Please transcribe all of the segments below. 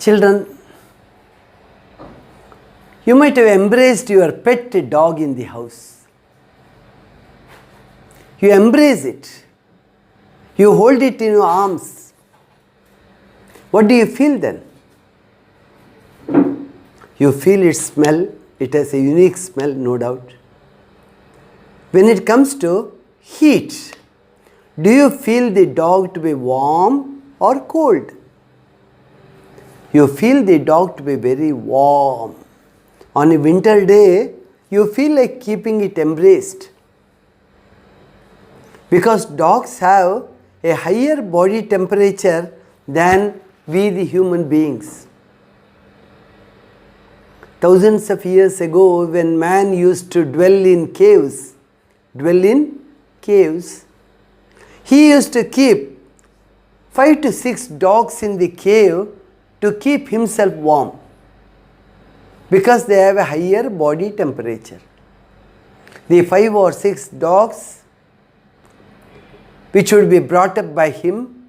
Children, you might have embraced your pet dog in the house. You embrace it. You hold it in your arms. What do you feel then? You feel its smell. It has a unique smell, no doubt. When it comes to heat, do you feel the dog to be warm or cold? You feel the dog to be very warm. On a winter day, you feel like keeping it embraced. Because dogs have a higher body temperature than we the human beings. Thousands of years ago, when man used to dwell in caves, he used to keep 5 to 6 dogs in the cave to keep himself warm, because they have a higher body temperature. The 5 or 6 dogs which would be brought up by him,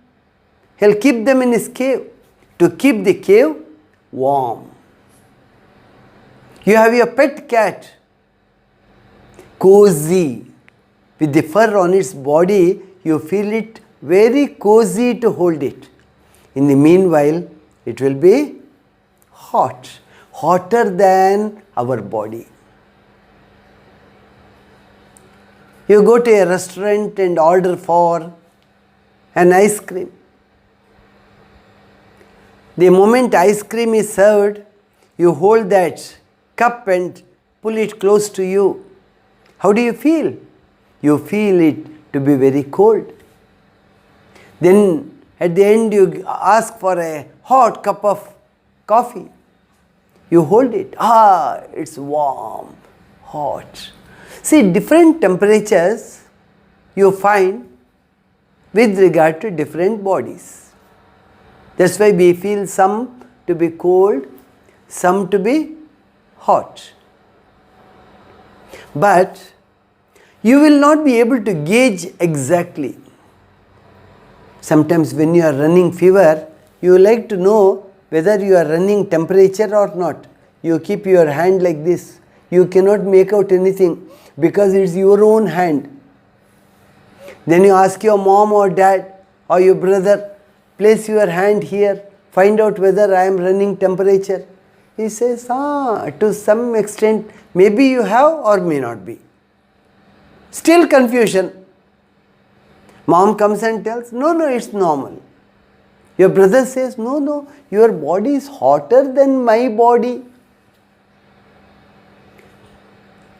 he'll keep them in his cave to keep the cave warm. You have your pet cat, cozy, with the fur on its body, you feel it very cozy to hold it. In the meanwhile, it will be hot, hotter than our body. You go to a restaurant and order for an ice cream. The moment ice cream is served, you hold that cup and pull it close to you. How do you feel? You feel it to be very cold. Then at the end you ask for a hot cup of coffee. You hold it. It's warm, hot. See, different temperatures you find with regard to different bodies. That's why we feel some to be cold, some to be hot. But you will not be able to gauge exactly. Sometimes when you are running fever, you like to know whether you are running temperature or not. You keep your hand like this. You cannot make out anything because it's your own hand. Then you ask your mom or dad or your brother, place your hand here, find out whether I am running temperature. He says, to some extent, maybe you have or may not be. Still confusion. Mom comes and tells, no, it's normal. Your brother says, no, your body is hotter than my body.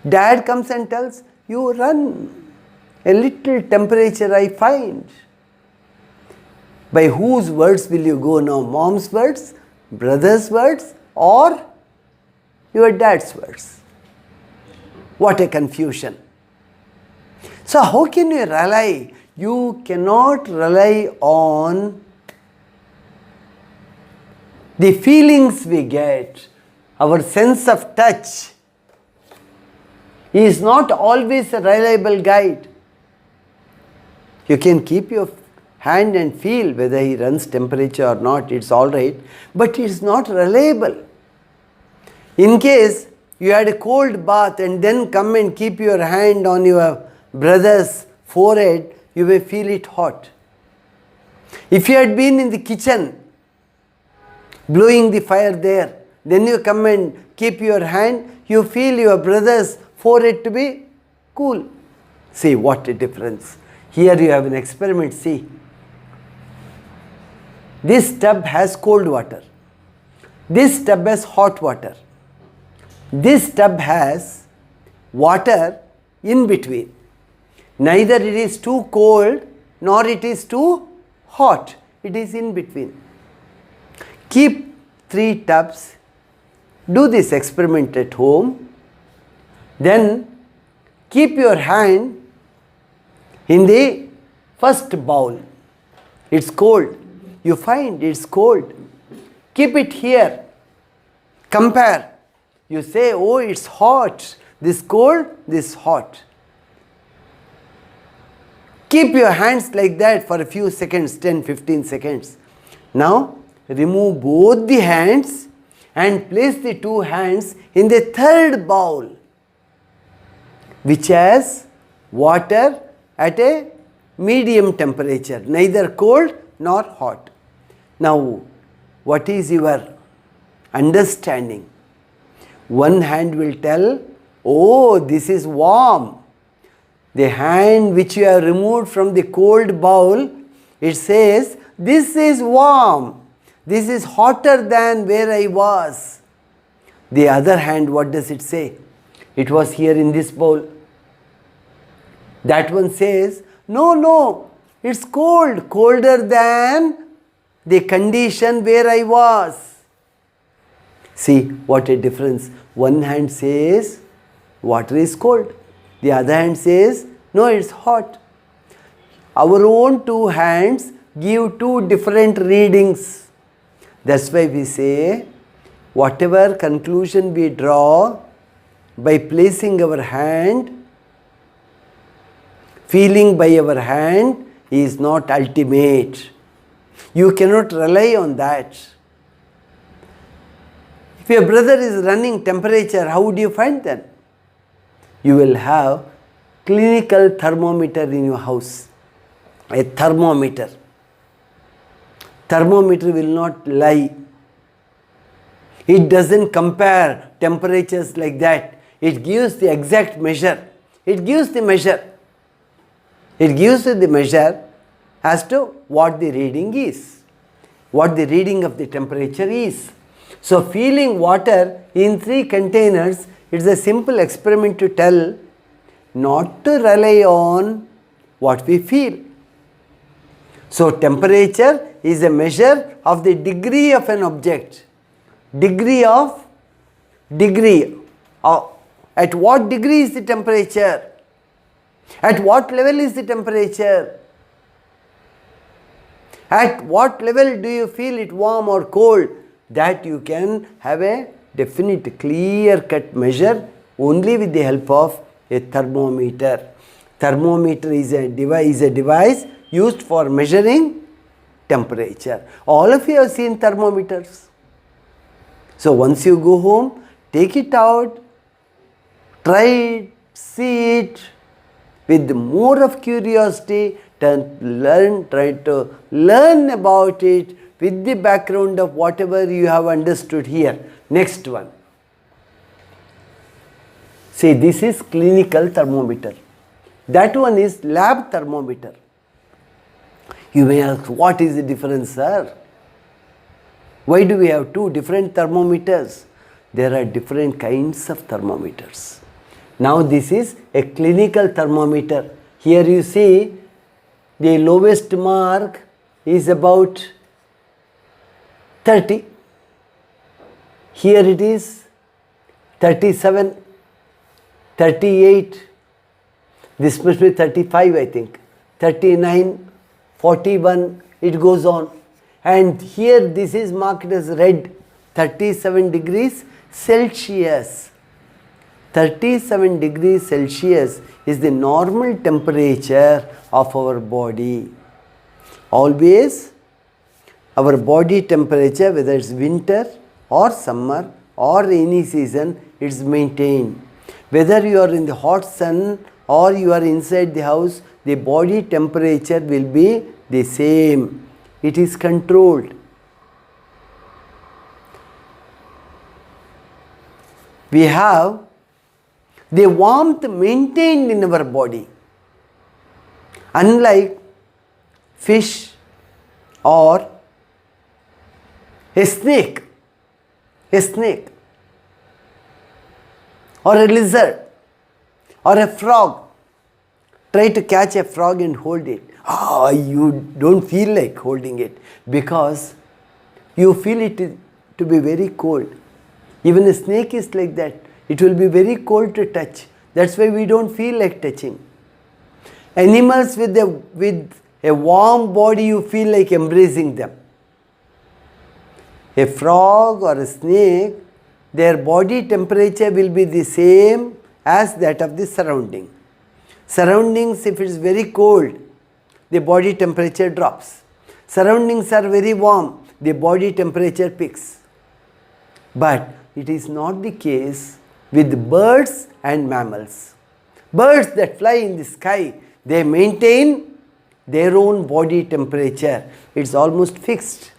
Dad comes and tells, you run. A little temperature I find. By whose words will you go now? Mom's words, brother's words, or your dad's words? What a confusion. So how can you rely? You cannot rely on the feelings we get. Our sense of touch is not always a reliable guide. You can keep your hand and feel whether he runs temperature or not, it's alright, but it's not reliable. In case you had a cold bath and then come and keep your hand on your brother's forehead, you may feel it hot. If you had been in the kitchen, blowing the fire there, then you come and keep your hand, you feel your brother's forehead to be cool. See what a difference. Here you have an experiment, see. This tub has cold water. This tub has hot water. This tub has water in between. Neither it is too cold nor it is too hot. It is in between. Keep 3 tubs. Do this experiment at home. Then keep your hand in the first bowl. It's cold. You find it's cold. Keep it here. Compare. You say, oh, it's hot. This cold, this hot. Keep your hands like that for a few seconds, 10, 15 seconds. Now, remove both the hands and place the two hands in the third bowl, which has water at a medium temperature, neither cold nor hot. Now, what is your understanding? One hand will tell, oh, this is warm. The hand which you have removed from the cold bowl, it says, this is warm. This is hotter than where I was. The other hand, what does it say? It was here in this bowl. That one says, no, it's cold, colder than the condition where I was. See what a difference. One hand says, water is cold. The other hand says, no, it's hot. Our own two hands give two different readings. That's why we say, whatever conclusion we draw by placing our hand, feeling by our hand is not ultimate. You cannot rely on that. If your brother is running temperature, how would you find that? You will have clinical thermometer in your house. A thermometer. Thermometer will not lie. It doesn't compare temperatures like that. It gives the exact measure. It gives the measure. It gives you the measure as to what the reading is. What the reading of the temperature is. So feeling water in 3 containers, it's a simple experiment to tell not to rely on what we feel. So temperature is a measure of the degree of an object. Degree. At what degree is the temperature? At what level is the temperature? At what level do you feel it warm or cold? That you can have a definite clear-cut measure only with the help of a thermometer. Thermometer is a device used for measuring temperature. All of you have seen thermometers. So once you go home, take it out, try it, see it with more of curiosity, try to learn about it with the background of whatever you have understood here. Next one. See, this is clinical thermometer. That one is lab thermometer. You may ask, what is the difference, sir? Why do we have 2 different thermometers? There are different kinds of thermometers. Now this is a clinical thermometer. Here you see the lowest mark is about 30. Here it is 37, 38. This must be 35, I think. 39, 41, it goes on. And here this is marked as red, 37 degrees Celsius. 37 degrees Celsius is the normal temperature of our body. Always our body temperature, whether it's winter or summer or rainy season, it's maintained. Whether you are in the hot sun or you are inside the house, the body temperature will be the same. It is controlled. We have the warmth maintained in our body. Unlike fish or a snake or a lizard or a frog. Try to catch a frog and hold it. You don't feel like holding it because you feel it to be very cold. Even a snake is like that. It will be very cold to touch. That's why we don't feel like touching. Animals with a warm body, you feel like embracing them. A frog or a snake, their body temperature will be the same as that of the surrounding. Surroundings, if it is very cold, the body temperature drops. Surroundings are very warm, the body temperature peaks. But it is not the case with birds and mammals. Birds that fly in the sky, they maintain their own body temperature. It's almost fixed.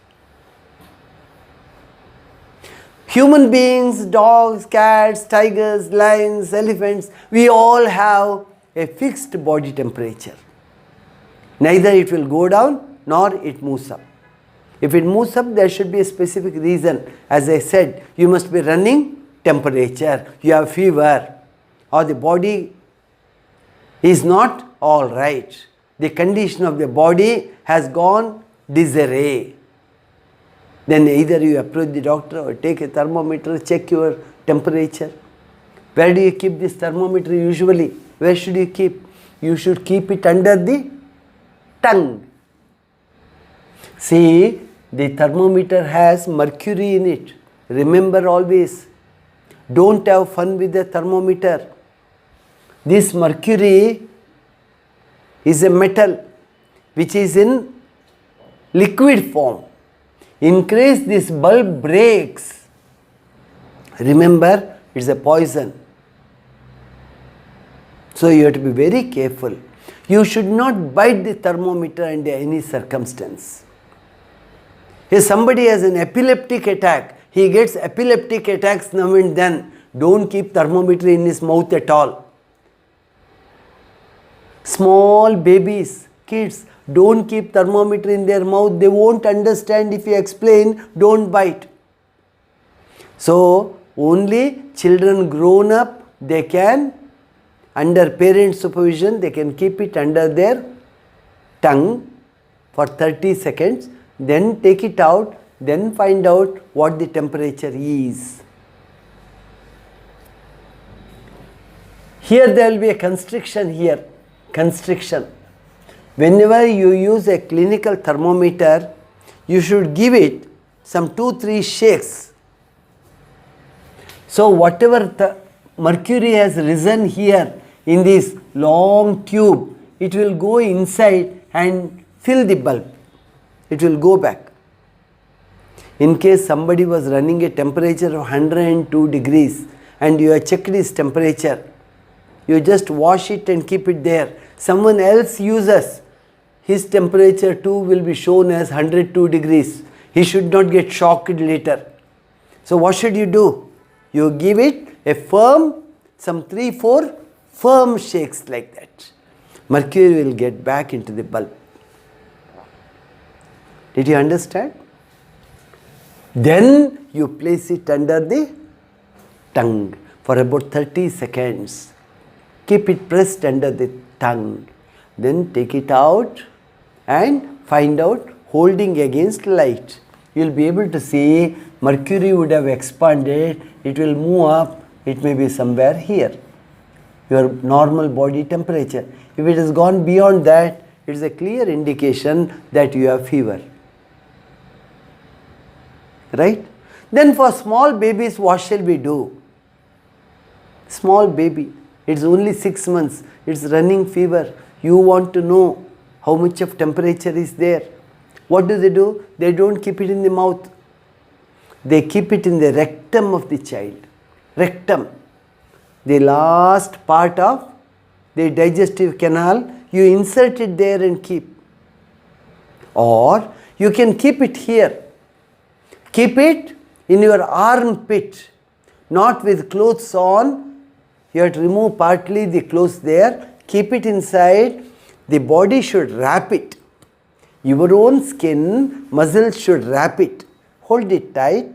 Human beings, dogs, cats, tigers, lions, elephants, we all have a fixed body temperature. Neither it will go down nor it moves up. If it moves up, there should be a specific reason. As I said, you must be running temperature, you have fever, or the body is not all right. The condition of the body has gone disarray. Then either you approach the doctor or take a thermometer, check your temperature. Where do you keep this thermometer usually? Where should you keep? You should keep it under the tongue. See, the thermometer has mercury in it. Remember always, don't have fun with the thermometer. This mercury is a metal which is in liquid form. In case this bulb breaks, remember, it's a poison. So you have to be very careful. You should not bite the thermometer under any circumstance. If somebody has an epileptic attack, he gets epileptic attacks now and then, don't keep thermometer in his mouth at all. Small babies, kids, don't keep thermometer in their mouth. They won't understand if you explain, don't bite. So, only children grown up, they can, under parent supervision, they can keep it under their tongue for 30 seconds, then take it out, then find out what the temperature is. Here there will be a constriction here, constriction. Whenever you use a clinical thermometer, you should give it some 2-3 shakes. So whatever the mercury has risen here in this long tube, it will go inside and fill the bulb. It will go back. In case somebody was running a temperature of 102 degrees and you have checked his temperature, you just wash it and keep it there. Someone else uses, his temperature too will be shown as 102 degrees. He should not get shocked later. So what should you do? You give it a firm, some 3-4 firm shakes like that. Mercury will get back into the bulb. Did you understand? Then you place it under the tongue for about 30 seconds. Keep it pressed under the tongue. Then take it out and find out holding against light. You will be able to see mercury would have expanded, it will move up, it may be somewhere here. Your normal body temperature. If it has gone beyond that, it is a clear indication that you have fever. Right? Then for small babies, what shall we do? Small baby, it's only 6 months, it's running fever. You want to know how much of temperature is there. What do? They don't keep it in the mouth. They keep it in the rectum of the child. Rectum, the last part of the digestive canal, you insert it there and keep. Or you can keep it here. Keep it in your armpit, not with clothes on. You have to remove partly the clothes there. Keep it inside. The body should wrap it. Your own skin, muscles should wrap it. Hold it tight.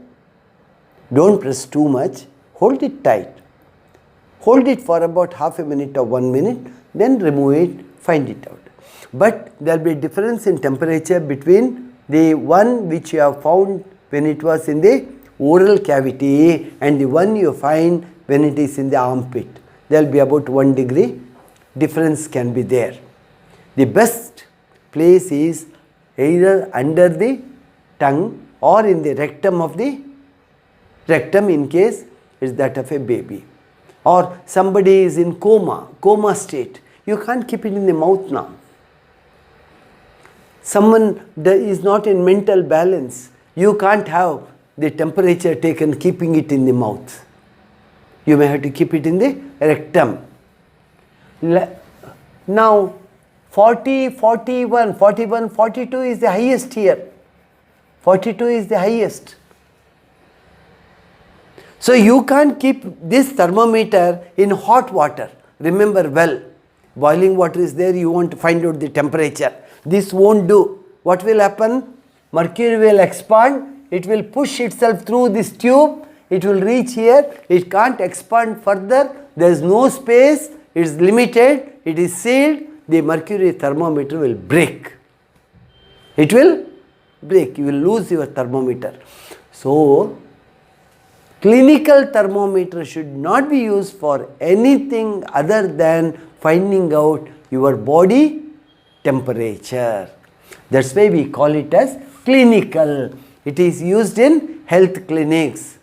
Don't press too much. Hold it tight. Hold it for about half a minute or 1 minute. Then remove it. Find it out. But there will be a difference in temperature between the one which you have found when it was in the oral cavity and the one you find when it is in the armpit. There will be about 1 degree difference can be there. The best place is either under the tongue or in the rectum of the rectum in case it is that of a baby. Or somebody is in coma state. You can't keep it in the mouth now. Someone is not in mental balance. You can't have the temperature taken keeping it in the mouth. You may have to keep it in the rectum. Now 40, 41, 41, 42 is the highest here. 42 is the highest. So you can't keep this thermometer in hot water. Remember well, boiling water is there, you want to find out the temperature. This won't do. What will happen? Mercury will expand, it will push itself through this tube, it will reach here, it can't expand further, there is no space, it is limited, it is sealed, the mercury thermometer will break. It will break, you will lose your thermometer. So, clinical thermometer should not be used for anything other than finding out your body temperature. That's why we call it as clinical. It is used in health clinics.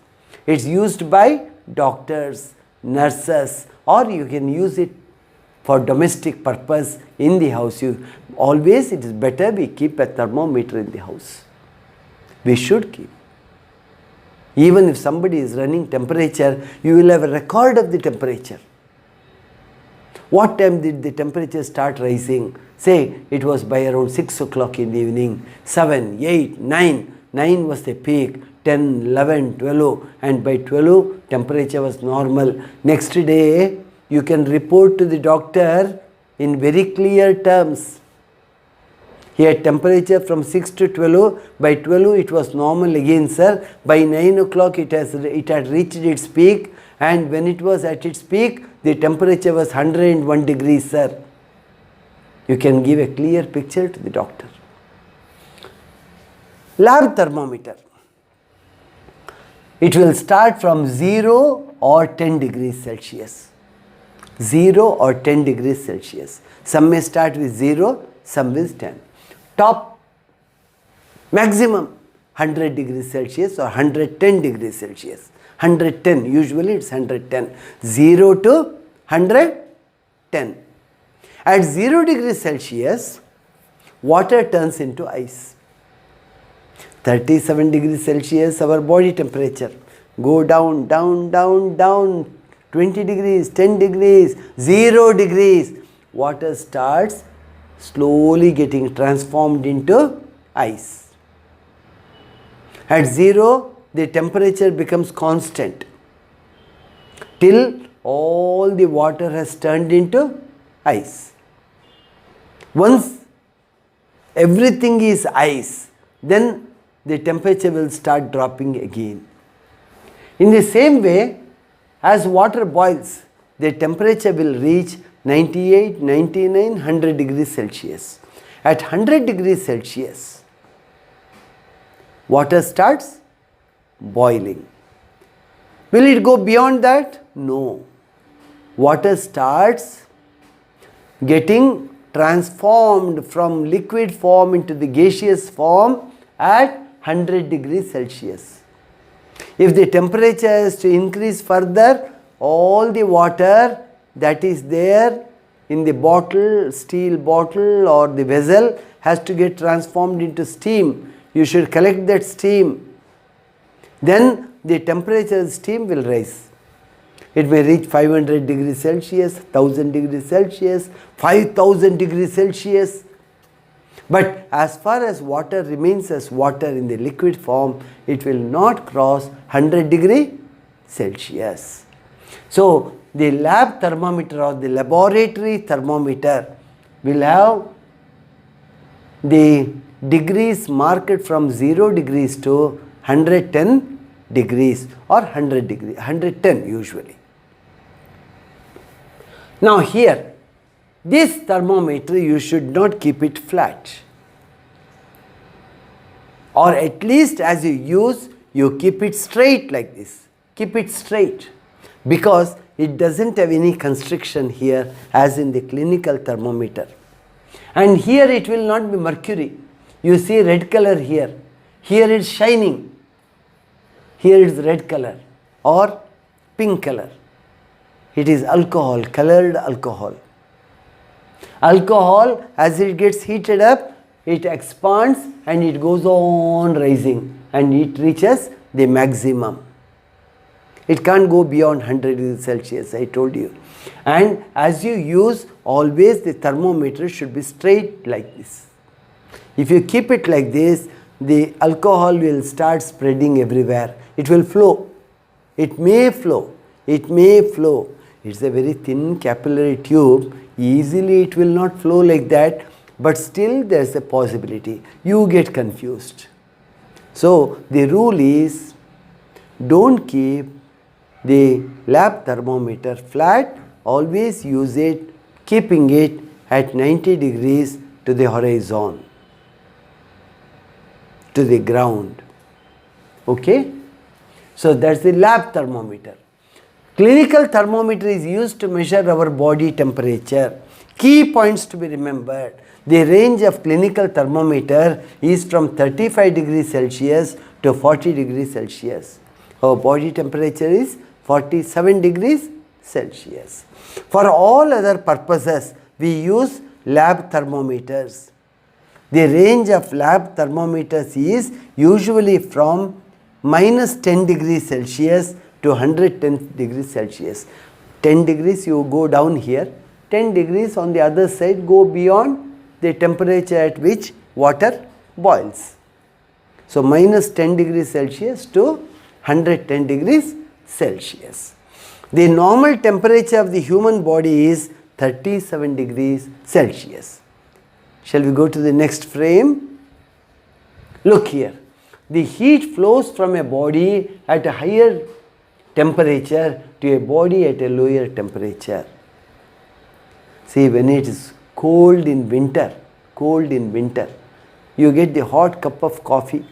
It's used by doctors, nurses, or you can use it for domestic purpose in the house. Always it is better we keep a thermometer in the house. We should keep. Even if somebody is running temperature, you will have a record of the temperature. What time did the temperature start rising? Say it was by around 6 o'clock in the evening, 7, 8, 9. 9 was the peak, 10, 11, 12, and by 12 temperature was normal. Next day you can report to the doctor in very clear terms. He had temperature from 6 to 12, by 12 it was normal again, sir. By 9 o'clock it had reached its peak, and when it was at its peak the temperature was 101 degrees, sir. You can give a clear picture to the doctor. Lab thermometer. It will start from 0 or 10 degrees Celsius. 0 or 10 degrees Celsius. Some may start with 0, some with 10. Top maximum 100 degrees Celsius or 110 degrees Celsius. 110, usually it's 110. 0 to 110. At 0 degrees Celsius, water turns into ice. 37 degrees Celsius, our body temperature. Go down, down, down, down. 20 degrees, 10 degrees, 0 degrees. Water starts slowly getting transformed into ice. At 0, the temperature becomes constant till all the water has turned into ice. Once everything is ice, then the temperature will start dropping again. In the same way, as water boils, the temperature will reach 98, 99, 100 degrees Celsius. At 100 degrees Celsius, water starts boiling. Will it go beyond that? No. Water starts getting transformed from liquid form into the gaseous form at 100 degrees Celsius. If the temperature is to increase further, all the water that is there in the bottle, steel bottle or the vessel has to get transformed into steam. You should collect that steam. Then the temperature of steam will rise. It may reach 500 degrees Celsius, 1000 degrees Celsius, 5000 degrees Celsius. But as far as water remains as water in the liquid form, it will not cross 100 degrees Celsius. So, the lab thermometer or the laboratory thermometer will have the degrees marked from 0 degrees to 110 degrees or 100 degrees, 110 usually. Now here, this thermometer you should not keep it flat, or at least as you use, you keep it straight like this. Keep it straight, because it doesn't have any constriction here as in the clinical thermometer. And here it will not be mercury. You see red color here. Here it's shining. Here it's red color or pink color. It is alcohol, colored alcohol. Alcohol, as it gets heated up, it expands and it goes on rising and it reaches the maximum. It can't go beyond 100 degrees Celsius, I told you. And as you use, always the thermometer should be straight like this. If you keep it like this, the alcohol will start spreading everywhere. It will flow. It may flow. It may flow. It's a very thin capillary tube. Easily it will not flow like that, but still there's a possibility. You get confused. So the rule is, don't keep the lab thermometer flat, always use it, keeping it at 90 degrees to the horizon, to the ground. Okay? So that's the lab thermometer. Clinical thermometer is used to measure our body temperature. Key points to be remembered. The range of clinical thermometer is from 35 degrees Celsius to 40 degrees Celsius. Our body temperature is 47 degrees Celsius. For all other purposes, we use lab thermometers. The range of lab thermometers is usually from minus 10 degrees Celsius to 110 degrees Celsius. 10 degrees you go down here, 10 degrees on the other side go beyond the temperature at which water boils. So minus 10 degrees Celsius to 110 degrees Celsius. The normal temperature of the human body is 37 degrees Celsius. Shall we go to the next frame? Look here. The heat flows from a body at a higher temperature to a body at a lower temperature. See, when it is cold in winter, you get the hot cup of coffee.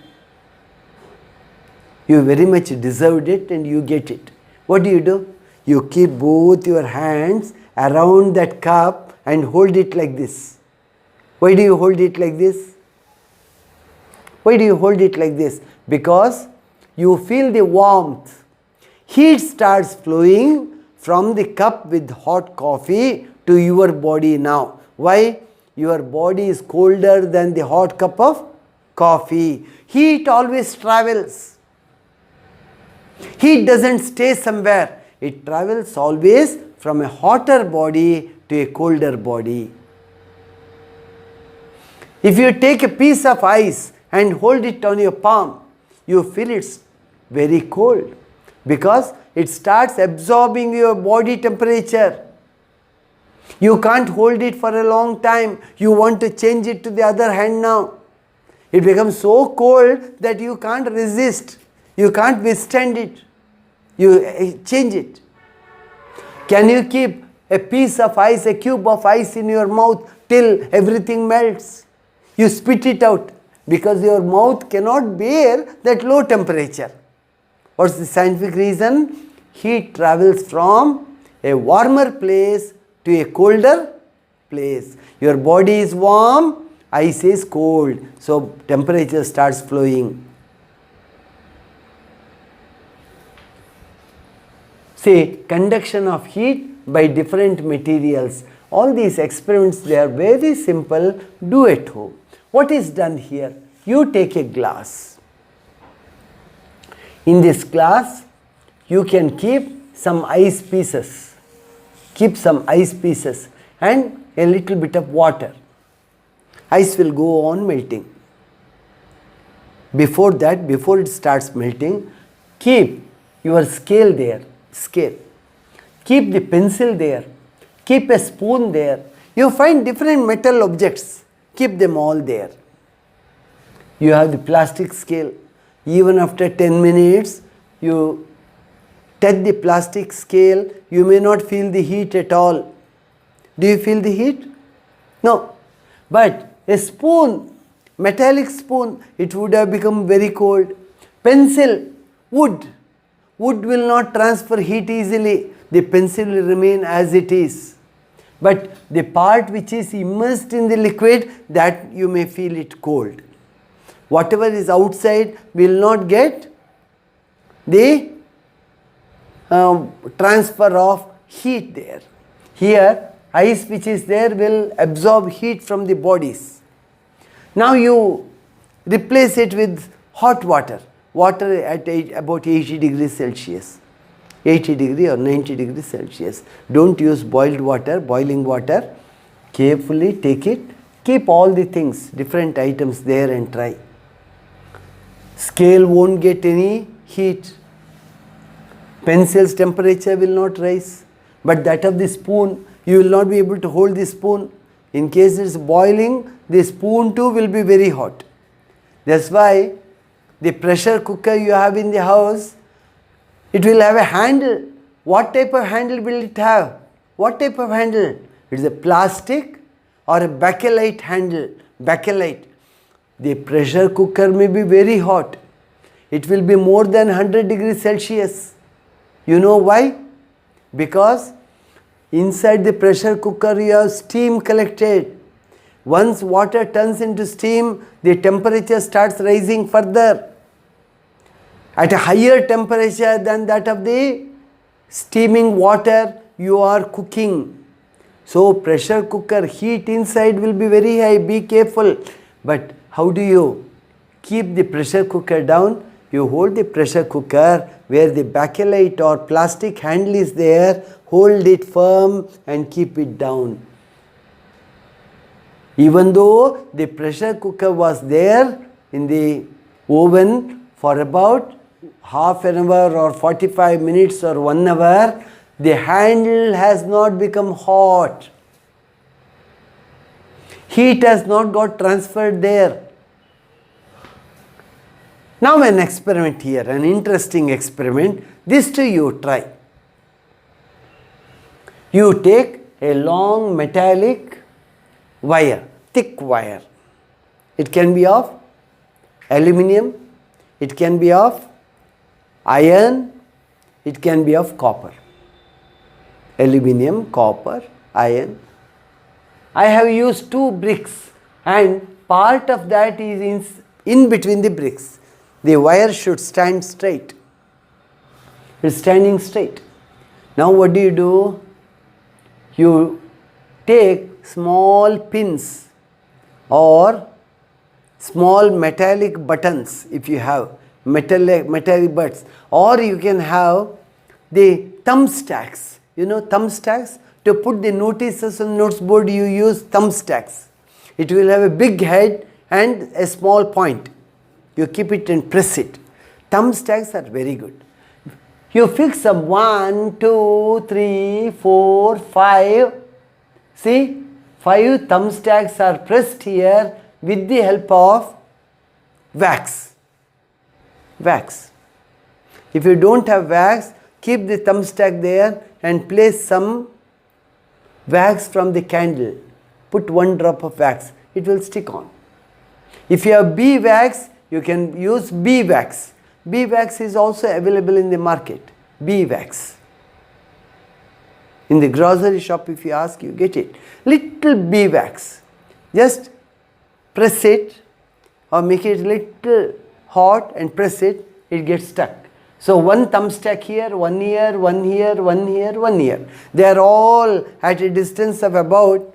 You very much deserved it and you get it. What do? You keep both your hands around that cup and hold it like this. Why do you hold it like this? Why do you hold it like this? Because you feel the warmth. Heat starts flowing from the cup with hot coffee to your body now. Why? Your body is colder than the hot cup of coffee. Heat always travels. Heat doesn't stay somewhere. It travels always from a hotter body to a colder body. If you take a piece of ice and hold it on your palm, you feel it's very cold because it starts absorbing your body temperature. You can't hold it for a long time. You want to change it to the other hand now. It becomes so cold that you can't resist. You can't withstand it. You change it. Can you keep a piece of ice, a cube of ice in your mouth till everything melts? You spit it out because your mouth cannot bear that low temperature. What's the scientific reason? Heat travels from a warmer place to a colder place. Your body is warm, ice is cold, so temperature starts flowing. Say, conduction of heat by different materials. All these experiments, they are very simple. Do at home. What is done here? You take a glass. In this glass, you can keep some ice pieces. Keep some ice pieces and a little bit of water. Ice will go on melting. Before that, before it starts melting, keep your scale there. Scale. Keep the pencil there. Keep a spoon there. You find different metal objects. Keep them all there. You have the plastic scale. Even after 10 minutes, you touch the plastic scale, you may not feel the heat at all. Do you feel the heat? No. But a spoon, metallic spoon, it would have become very cold. Pencil, wood. Wood will not transfer heat easily. The pencil will remain as it is. But the part which is immersed in the liquid, that you may feel it cold. Whatever is outside will not get the transfer of heat there. Here, ice which is there will absorb heat from the bodies. Now you replace it with hot water. water at about 80 degrees Celsius. 80 degree or 90 degrees Celsius. Don't use boiled water, boiling water. Carefully take it. Keep all the things, different items there and try. Scale won't get any heat. Pencil's temperature will not rise. But that of the spoon, you will not be able to hold the spoon. In case it's boiling, the spoon too will be very hot. That's why the pressure cooker you have in the house, it will have a handle. What type of handle will it have? What type of handle? It is a plastic or a bakelite handle. Bakelite. The pressure cooker may be very hot. It will be more than 100 degrees Celsius. You know why? Because inside the pressure cooker you have steam collected. Once water turns into steam, the temperature starts rising further. At a higher temperature than that of the steaming water, you are cooking. So pressure cooker heat inside will be very high. Be careful. But how do you keep the pressure cooker down? You hold the pressure cooker where the bakelite or plastic handle is there. Hold it firm and keep it down. Even though the pressure cooker was there in the oven for about half an hour or 45 minutes or 1 hour, the handle has not become hot. Heat has not got transferred there. Now an experiment here, an interesting experiment. This too you try. You take a long metallic wire, thick wire. It can be of aluminium, it can be of iron, it can be of copper. Aluminium, copper, iron. I have used 2 bricks and part of that is in between the bricks. The wire should stand straight. It's standing straight. Now what do? You take small pins or small metallic buttons if you have metallic butts, or you can have the thumbstacks. You know thumbstacks? To put the notices on notes board you use thumbstacks. It will have a big head and a small point. You keep it and press it. Thumbstacks are very good. You fix some 1, 2, 3, 4, 5. See, 5 thumbstacks are pressed here with the help of wax. Wax. If you don't have wax, keep the thumbstack there and place some wax from the candle. Put 1 drop of wax. It will stick on. If you have bee wax, you can use bee wax. Bee wax is also available in the market. Bee wax. In the grocery shop if you ask, you get it. Little bee wax. Just press it or make it little hot and press it, it gets stuck. So 1 thumbstack here, 1 here, 1 here, 1 here, 1 here. They are all at a distance of about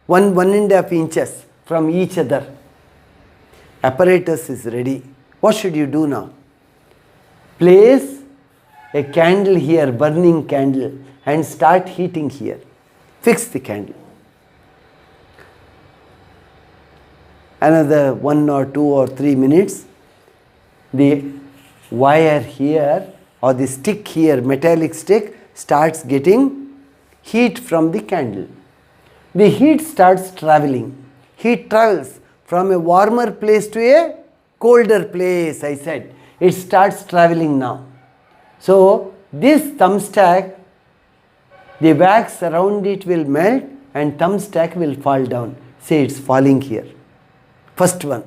1.5 inches from each other. Apparatus is ready. What should you do now? Place a candle here, burning candle, and start heating here. Fix the candle. Another 1 or 2 or 3 minutes, the wire here or the stick here, metallic stick, starts getting heat from the candle. The heat starts traveling. Heat travels from a warmer place to a colder place, I said. It starts traveling now. So this thumbstack, the wax around it will melt and thumbstack will fall down. Say it's falling here. First one.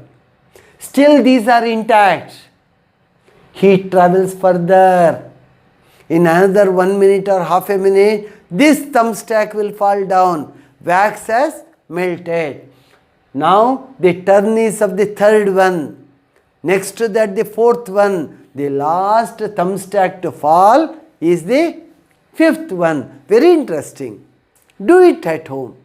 Still these are intact. Heat travels further. In another 1 minute or half a minute, this thumbstack will fall down. Wax has melted. Now the turn is of the 3rd one. Next to that the 4th one. The last thumbstack to fall is the 5th one. Very interesting. Do it at home.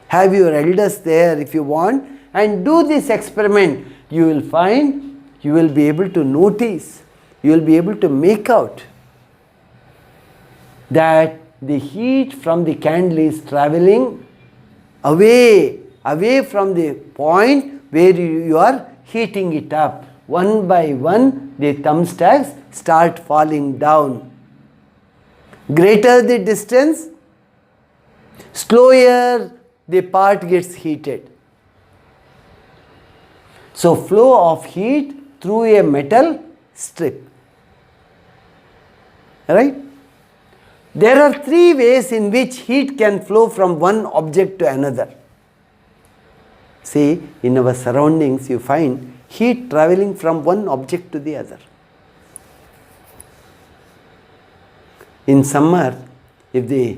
Have your elders there if you want and do this experiment. You will find you will be able to notice, you will be able to make out that the heat from the candle is traveling away from the point where you are heating it up. One by one, the thumbtacks start falling down. Greater the distance, slower the part gets heated. So flow of heat through a metal strip. Right? There are three ways in which heat can flow from one object to another. See, in our surroundings you find heat traveling from one object to the other. In summer, if the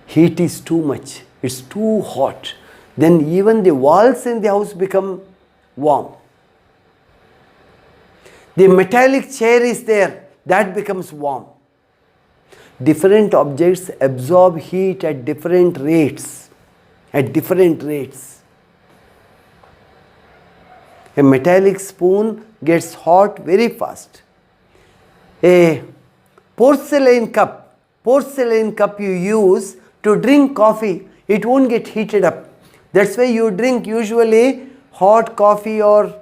heat is too much, it's too hot, then even the walls in the house become warm. The metallic chair is there, that becomes warm. Different objects absorb heat at different rates. A metallic spoon gets hot very fast. A porcelain cup you use to drink coffee, it won't get heated up. That's why you drink usually hot coffee or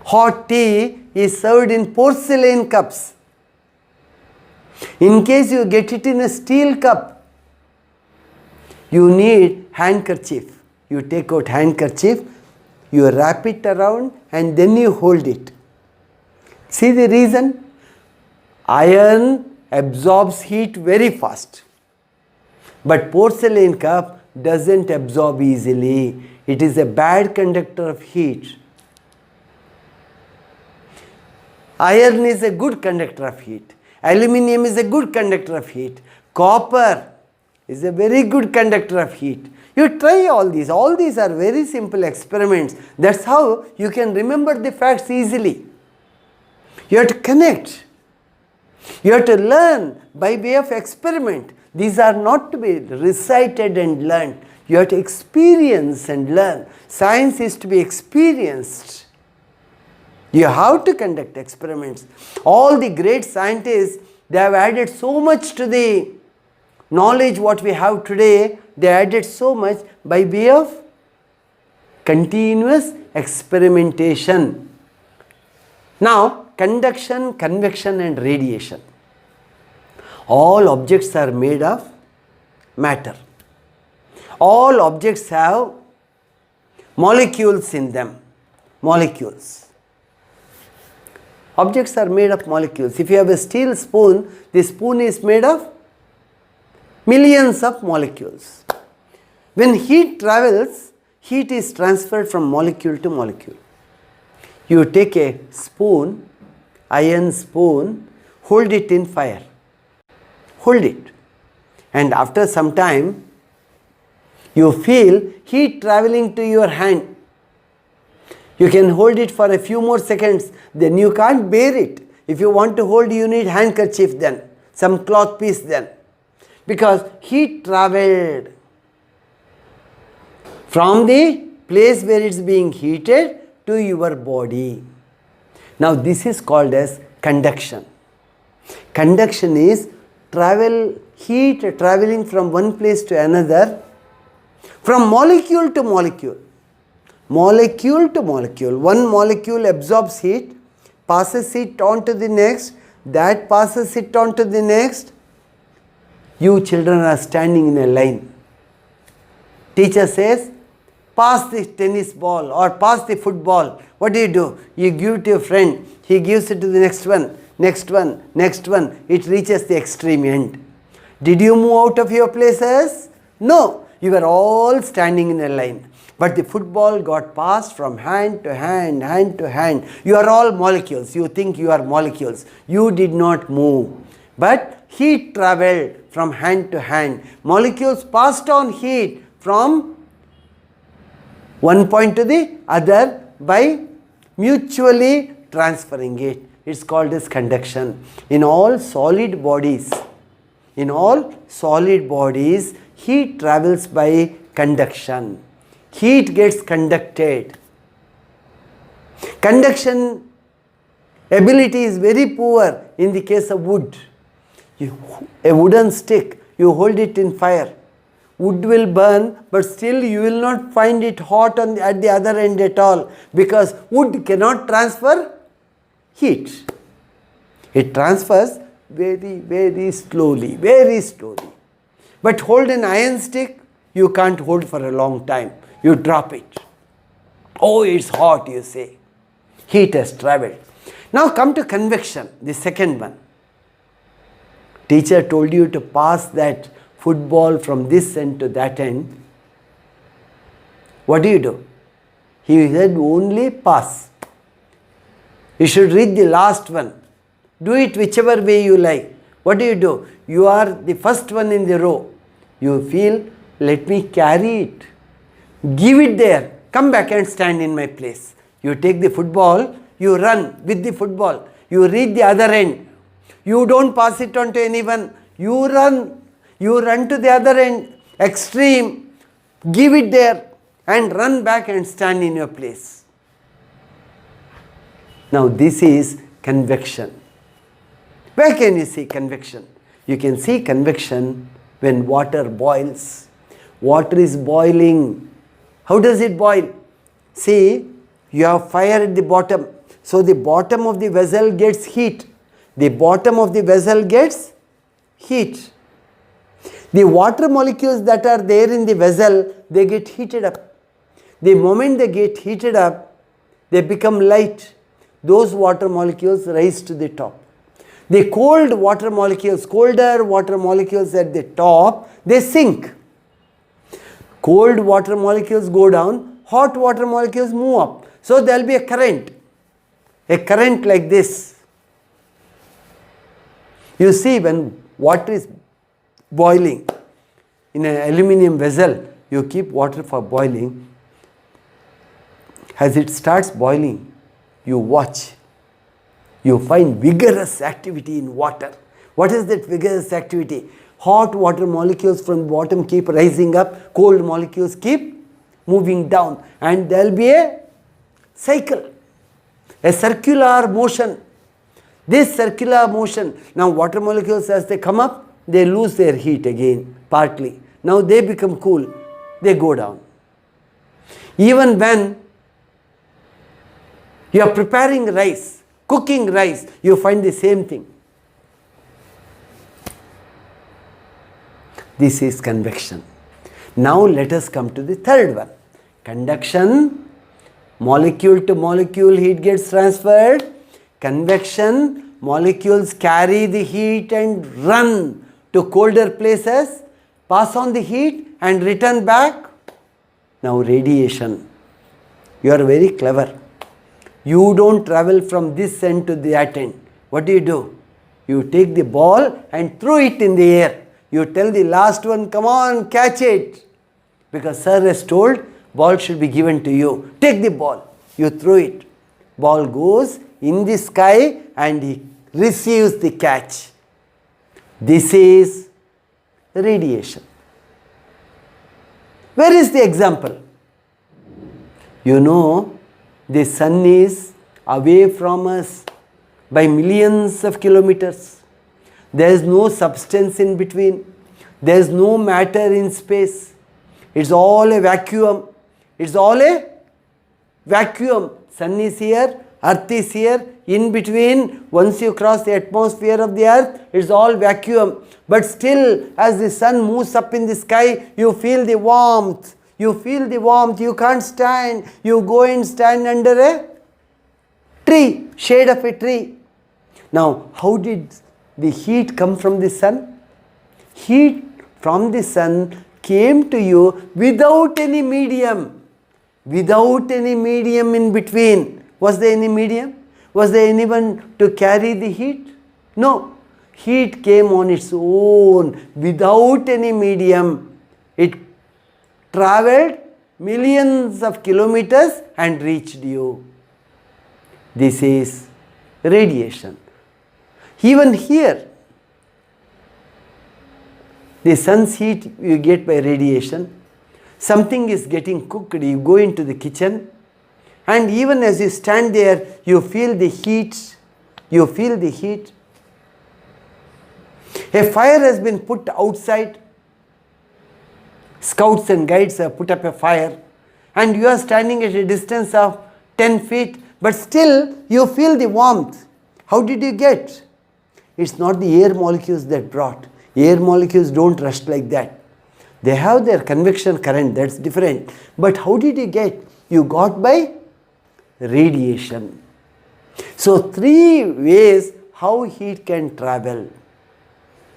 hot tea is served in porcelain cups. In case you get it in a steel cup, you need handkerchief. You take out handkerchief, you wrap it around and then you hold it. See the reason? Iron absorbs heat very fast. But porcelain cup doesn't absorb easily. It is a bad conductor of heat. Iron is a good conductor of heat. Aluminium is a good conductor of heat. Copper is a very good conductor of heat. You try all these. All these are very simple experiments. That's how you can remember the facts easily. You have to connect. You have to learn by way of experiment. These are not to be recited and learned. You have to experience and learn. Science is to be experienced. You have to conduct experiments. All the great scientists, they have added so much to the knowledge what we have today. They added so much by way of continuous experimentation. Now, conduction, convection and radiation. All objects are made of matter. All objects have molecules in them. Molecules. Objects are made of molecules. If you have a steel spoon, the spoon is made of millions of molecules. When heat travels, heat is transferred from molecule to molecule. You take a spoon, iron spoon, hold it in fire. Hold it. And after some time, you feel heat traveling to your hand. You can hold it for a few more seconds, then you can't bear it. If you want to hold, you need handkerchief then, some cloth piece then. Because heat traveled from the place where it's being heated to your body. Now this is called as conduction. Conduction is heat traveling from one place to another, from molecule to molecule. Molecule to molecule. One molecule absorbs heat, passes it on to the next, that passes it on to the next. You children are standing in a line. Teacher says, pass the tennis ball or pass the football. What do? You give it to your friend. He gives it to the next one, next one, next one. It reaches the extreme end. Did you move out of your places? No. You were all standing in a line. But the football got passed from hand to hand, hand to hand. You are all molecules. You think you are molecules. You did not move. But heat traveled from hand to hand. Molecules passed on heat from one point to the other by mutually transferring it. It's called as conduction. In all solid bodies, heat travels by conduction. Heat gets conducted. Conduction ability is very poor in the case of wood. A wooden stick, you hold it in fire. Wood will burn, but still you will not find it hot at the other end at all, because wood cannot transfer heat. It transfers very, very slowly, very slowly. But hold an iron stick, you can't hold for a long time. You drop it. Oh, it's hot, you say. Heat has traveled. Now come to convection, the second one. Teacher told you to pass that football from this end to that end. What do? He said only pass. You should read the last one. Do it whichever way you like. What do? You are the first one in the row. You feel, let me carry it. Give it there. Come back and stand in my place. You take the football, you run with the football. You reach the other end. You don't pass it on to anyone. You run. You run to the other end, extreme. Give it there and run back and stand in your place. Now this is convection. Where can you see convection? You can see convection when water boils. Water is boiling. How does it boil? See, you have fire at the bottom. So the bottom of the vessel gets heat. The bottom of the vessel gets heat. The water molecules that are there in the vessel, they get heated up. The moment they get heated up, they become light. Those water molecules rise to the top. The cold water molecules, colder water molecules at the top, they sink. Cold water molecules go down, hot water molecules move up. So there will be a current like this. You see, when water is boiling in an aluminium vessel, you keep water for boiling. As it starts boiling, you watch. You find vigorous activity in water. What is that vigorous activity? Hot water molecules from the bottom keep rising up, cold molecules keep moving down, and there will be a cycle, a circular motion. This circular motion, now water molecules as they come up, they lose their heat again, partly. Now they become cool, they go down. Even when you are preparing rice, cooking rice, you find the same thing. This is convection. Now let us come to the third one. Conduction, molecule to molecule heat gets transferred. Convection, molecules carry the heat and run to colder places, pass on the heat and return back. Now radiation. You are very clever. You don't travel from this end to that end. What do? You take the ball and throw it in the air. You tell the last one, come on, catch it. Because sir has told, ball should be given to you. Take the ball. You throw it. Ball goes in the sky and he receives the catch. This is radiation. Where is the example? You know, the sun is away from us by millions of kilometers. There is no substance in between. There is no matter in space. It's all a vacuum. It's all a vacuum. Sun is here, earth is here. In between, once you cross the atmosphere of the earth, it's all vacuum. But still, as the sun moves up in the sky, you feel the warmth. You feel the warmth. You can't stand. You go and stand under a tree, shade of a tree. Now, how did the heat come from the sun? Heat from the sun came to you without any medium. Without any medium in between. Was there any medium? Was there anyone to carry the heat? No. Heat came on its own without any medium. It traveled millions of kilometers and reached you. This is radiation. Even here, the sun's heat you get by radiation. Something is getting cooked. You go into the kitchen and even as you stand there, you feel the heat. You feel the heat. A fire has been put outside. Scouts and guides have put up a fire, and you are standing at a distance of 10 feet, but still you feel the warmth. How did you get? It's not the air molecules that brought. Air molecules don't rush like that. They have their convection current, that's different. But how did you get? You got by radiation. So 3 ways how heat can travel: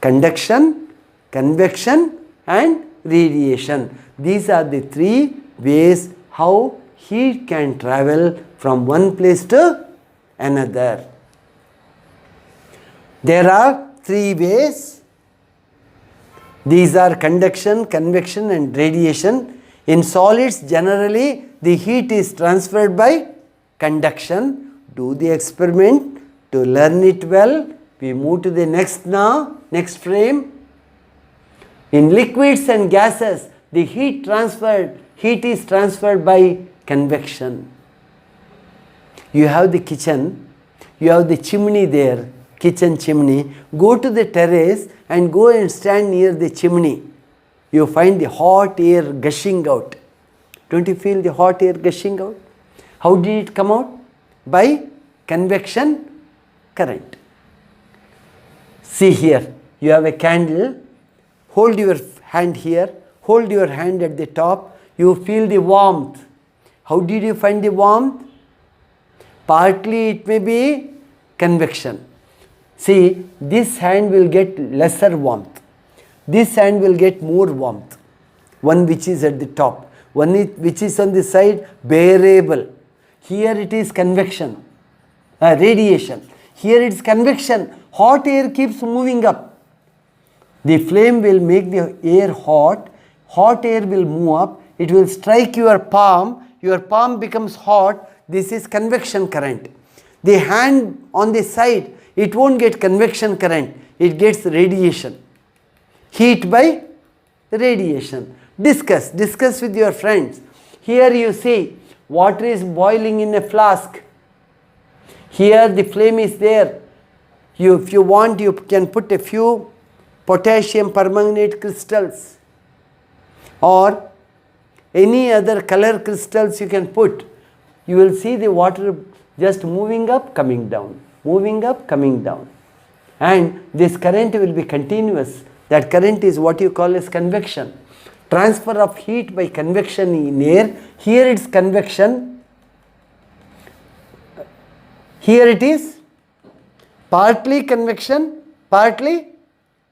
conduction, convection and radiation. These are the 3 ways how heat can travel from one place to another. There are 3 ways. These are conduction, convection and radiation. In solids, generally the heat is transferred by conduction. Do the experiment to learn it well. We move to the next now, next frame. In liquids and gases, the heat is transferred by convection. You have the kitchen, you have the chimney there, kitchen chimney. Go to the terrace and go and stand near the chimney. You find the hot air gushing out. Don't you feel the hot air gushing out? How did it come out? By convection current. See here, you have a candle. Hold your hand here. Hold your hand at the top. You feel the warmth. How did you find the warmth? Partly it may be convection. See, this hand will get lesser warmth. This hand will get more warmth. One which is at the top. One which is on the side, bearable. Here it is convection, radiation. Here it is convection. Hot air keeps moving up. The flame will make the air hot. Hot air will move up. It will strike your palm. Your palm becomes hot. This is convection current. The hand on the side, it won't get convection current. It gets radiation. Heat by radiation. Discuss with your friends. Here you see water is boiling in a flask. Here the flame is there. If you want, you can put a few potassium permanganate crystals or any other color crystals you can put. You will see the water just moving up, coming down, moving up, coming down. And this current will be continuous. That current is what you call as convection. Transfer of heat by convection in air. Here it's convection. Here it is partly convection, partly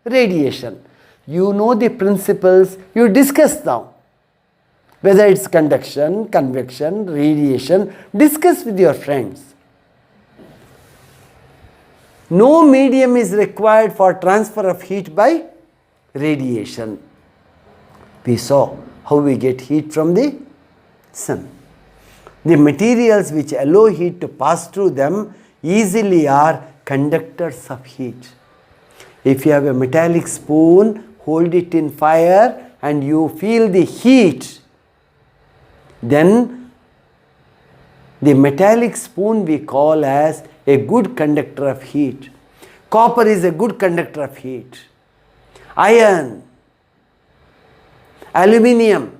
radiation. You know the principles. You discuss now. Whether it's conduction, convection, radiation, discuss with your friends. No medium is required for transfer of heat by radiation. We saw how we get heat from the sun. The materials which allow heat to pass through them easily are conductors of heat. If you have a metallic spoon, hold it in fire and you feel the heat, then the metallic spoon we call as a good conductor of heat. Copper is a good conductor of heat. Iron, aluminium,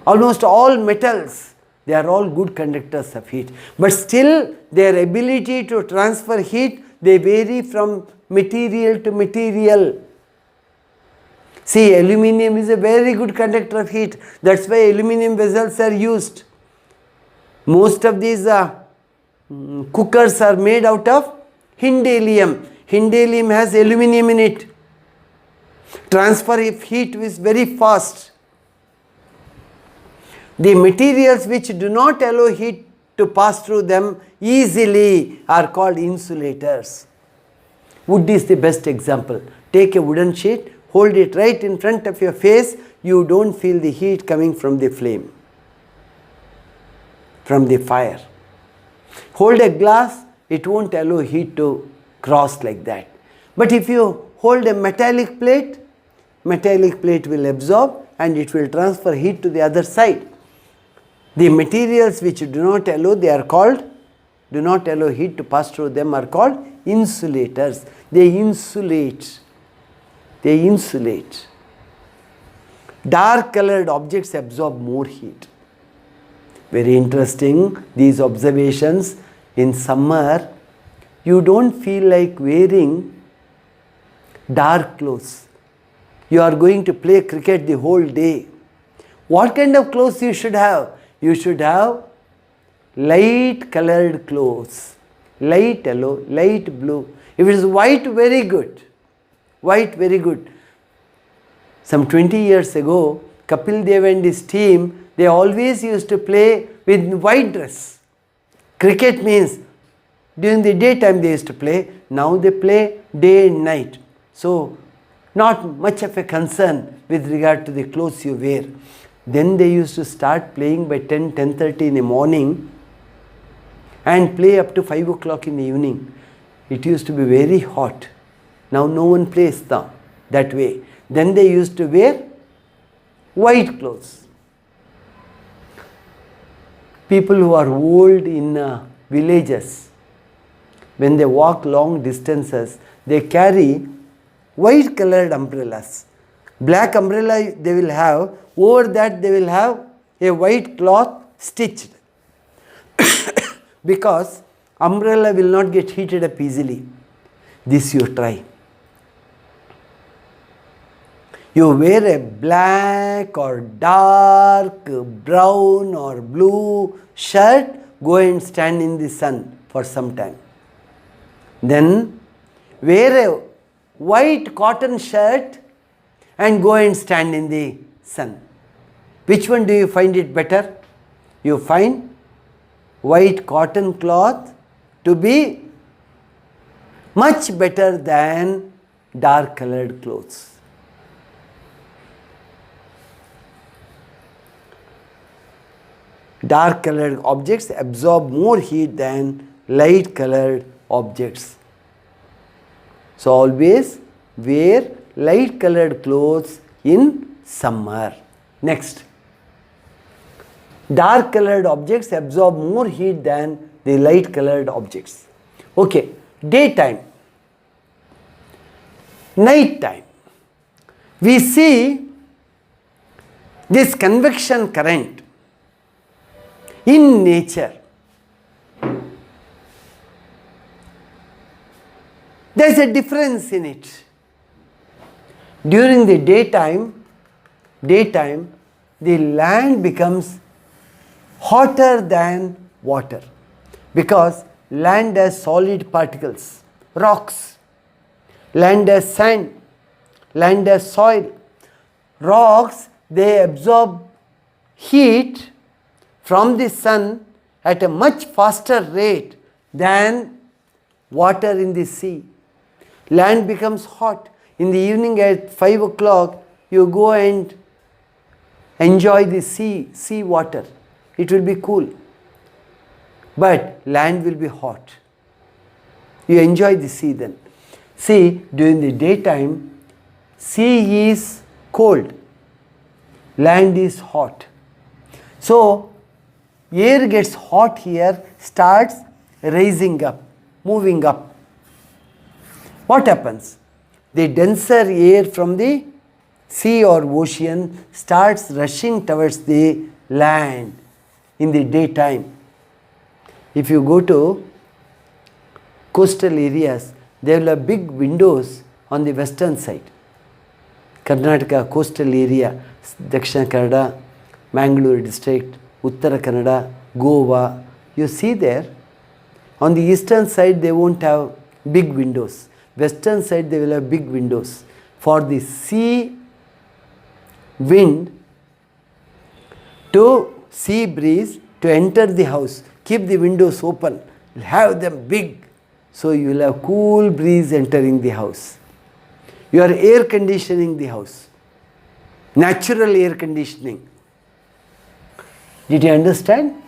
almost all metals, they are all good conductors of heat. But still their ability to transfer heat, they vary from material to material. See, aluminium is a very good conductor of heat. That's why aluminium vessels are used. Most of these cookers are made out of hindalium. Hindalium has aluminium in it. Transfer of heat is very fast. The materials which do not allow heat to pass through them easily are called insulators. Wood is the best example. Take a wooden sheet, hold it right in front of your face, you don't feel the heat coming from the flame, from the fire. Hold a glass, it won't allow heat to cross like that. But if you hold a metallic plate will absorb and it will transfer heat to the other side. The materials which do not allow, they are called, do not allow heat to pass through them are called insulators. They insulate. They insulate. Dark colored objects absorb more heat. Very interesting, these observations. In summer, you don't feel like wearing dark clothes. You are going to play cricket the whole day. What kind of clothes you should have? You should have light colored clothes. Light yellow, light blue. If it is white, very good. White, very good. Some 20 years ago, Kapil Dev and his team, they always used to play with white dress. Cricket means during the daytime they used to play. Now they play day and night. So not much of a concern with regard to the clothes you wear. Then they used to start playing by 10:30 in the morning and play up to 5 o'clock in the evening. It used to be very hot. Now no one plays that way. Then they used to wear white clothes. People who are old in villages, when they walk long distances, they carry white colored umbrellas. Black umbrella they will have, over that they will have a white cloth stitched. Because umbrella will not get heated up easily. This you try. You wear a black or dark brown or blue shirt, go and stand in the sun for some time. Then wear a white cotton shirt and go and stand in the sun. Which one do you find it better? You find white cotton cloth to be much better than dark colored clothes. Dark colored objects absorb more heat than light colored objects. So always wear light colored clothes in summer. Next. Dark colored objects absorb more heat than the light colored objects. Okay, daytime. Night time. We see this convection current in nature. There is a difference in it. During the daytime, the land becomes hotter than water because land has solid particles, rocks. Land has sand, land has soil. Rocks, they absorb heat from the sun at a much faster rate than water in the sea. Land becomes hot. In the evening at 5 o'clock, you go and enjoy the sea water. It will be cool. But land will be hot. You enjoy the sea then. See, during the daytime, sea is cold, land is hot. So, air gets hot here, starts rising up, moving up. What happens? The denser air from the sea or ocean starts rushing towards the land in the daytime. If you go to coastal areas, they will have big windows on the western side. Karnataka coastal area, Dakshina Kannada, Mangalore district, Uttara Kannada, Goa. You see there, on the eastern side they won't have big windows. Western side they will have big windows. For the sea wind to sea breeze to enter the house, keep the windows open, have them big. So you will have cool breeze entering the house. You are air conditioning the house. Natural air conditioning. Did you understand?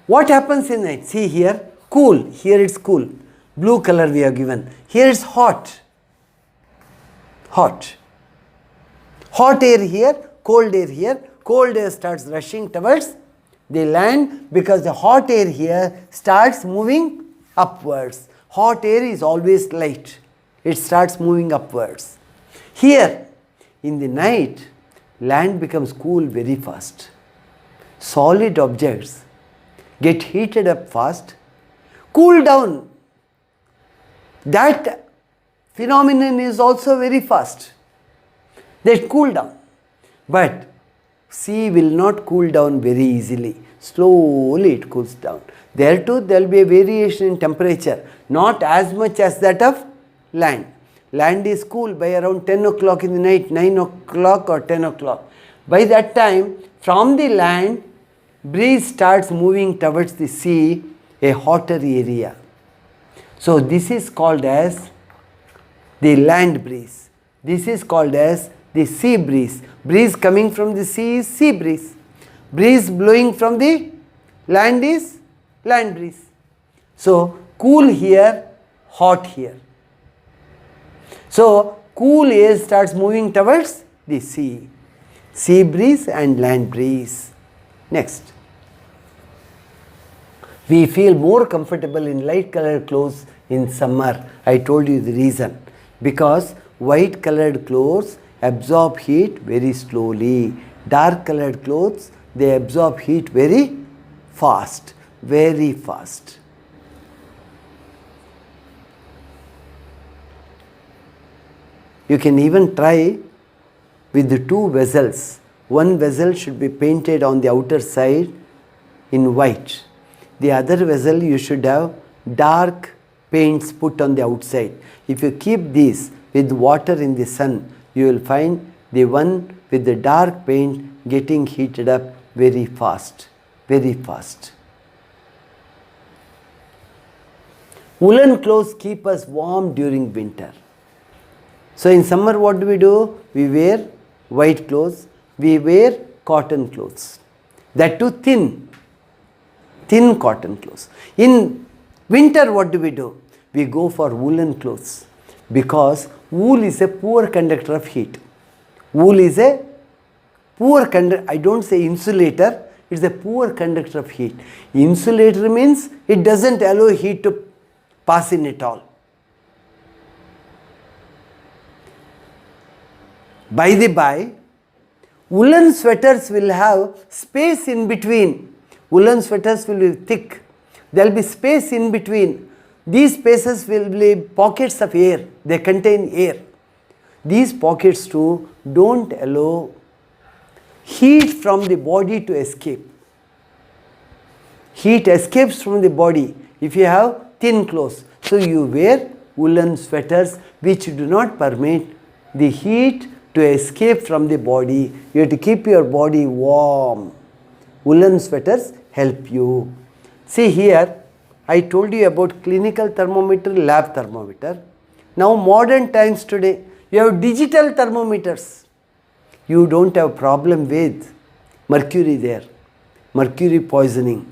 What happens in night? See here, cool. Here it's cool. Blue color we have given. Here it's hot. Hot. Hot air here, cold air here. Cold air starts rushing towards They land because the hot air here starts moving upwards. Hot air is always light. It starts moving upwards. Here, in the night, land becomes cool very fast. Solid objects get heated up fast, cool down. That phenomenon is also very fast. They cool down. But sea will not cool down very easily. Slowly it cools down. There too there will be a variation in temperature, not as much as that of land. Land is cool by around 10 o'clock in the night, 9 o'clock or 10 o'clock. By that time, from the land, breeze starts moving towards the sea, a hotter area. So this is called as the land breeze. This is called as the sea breeze. Breeze coming from the sea is sea breeze. Breeze blowing from the land is land breeze. So cool here, hot here. So cool air starts moving towards the sea. Sea breeze and land breeze. Next. We feel more comfortable in light colored clothes in summer. I told you the reason. Because white colored clothes absorb heat very slowly. Dark colored clothes, they absorb heat very fast. Very fast. You can even try with the two vessels. One vessel should be painted on the outer side in white. The other vessel you should have dark paints put on the outside. If you keep these with water in the sun, you will find the one with the dark paint getting heated up very fast. Very fast. Woolen clothes keep us warm during winter. So in summer what do? We wear white clothes, we wear cotton clothes. That too thin cotton clothes. In winter what do? We go for woolen clothes because wool is a poor conductor of heat. Wool is a poor conductor, I don't say insulator, it is a poor conductor of heat. Insulator means it doesn't allow heat to pass in at all. By the by, woolen sweaters will have space in between. Woolen sweaters will be thick. There will be space in between. These spaces will be pockets of air. They contain air. These pockets too don't allow heat from the body to escape. Heat escapes from the body if you have thin clothes. So you wear woolen sweaters which do not permit the heat to escape from the body. You have to keep your body warm. Woolen sweaters help you. See here, I told you about clinical thermometer, lab thermometer. Now modern times today, you have digital thermometers. You don't have problem with mercury there, mercury poisoning.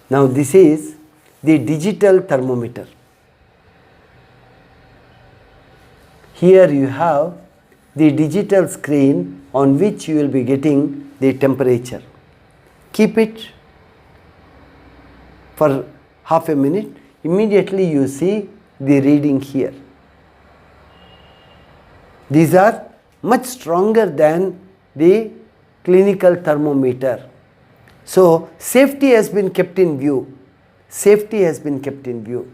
Now this is the digital thermometer. Here you have the digital screen on which you will be getting the temperature. Keep it for half a minute. Immediately you see the reading here. These are much stronger than the clinical thermometer. So safety has been kept in view. Safety has been kept in view.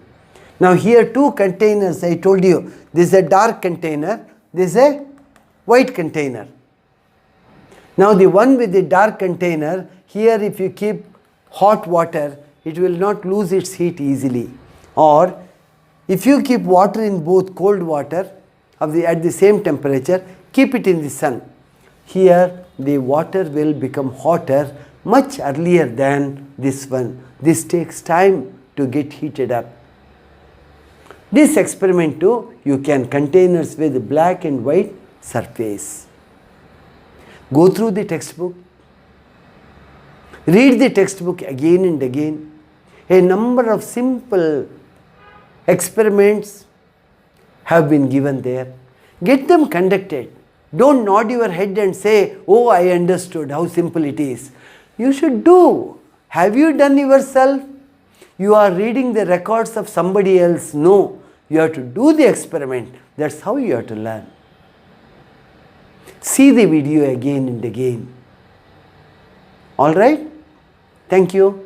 Now here two containers I told you. This is a dark container. This is a white container. Now the one with the dark container, here if you keep hot water, it will not lose its heat easily. Or if you keep water in both cold water at the same temperature, keep it in the sun. Here the water will become hotter much earlier than this one. This takes time to get heated up. This experiment too, you can containers with black and white surface. Go through the textbook. Read the textbook again and again. A number of simple experiments have been given there. Get them conducted. Don't nod your head and say, oh, I understood how simple it is. You should do. Have you done yourself? You are reading the records of somebody else. No, you have to do the experiment. That's how you have to learn. See the video again and again. All right? Thank you.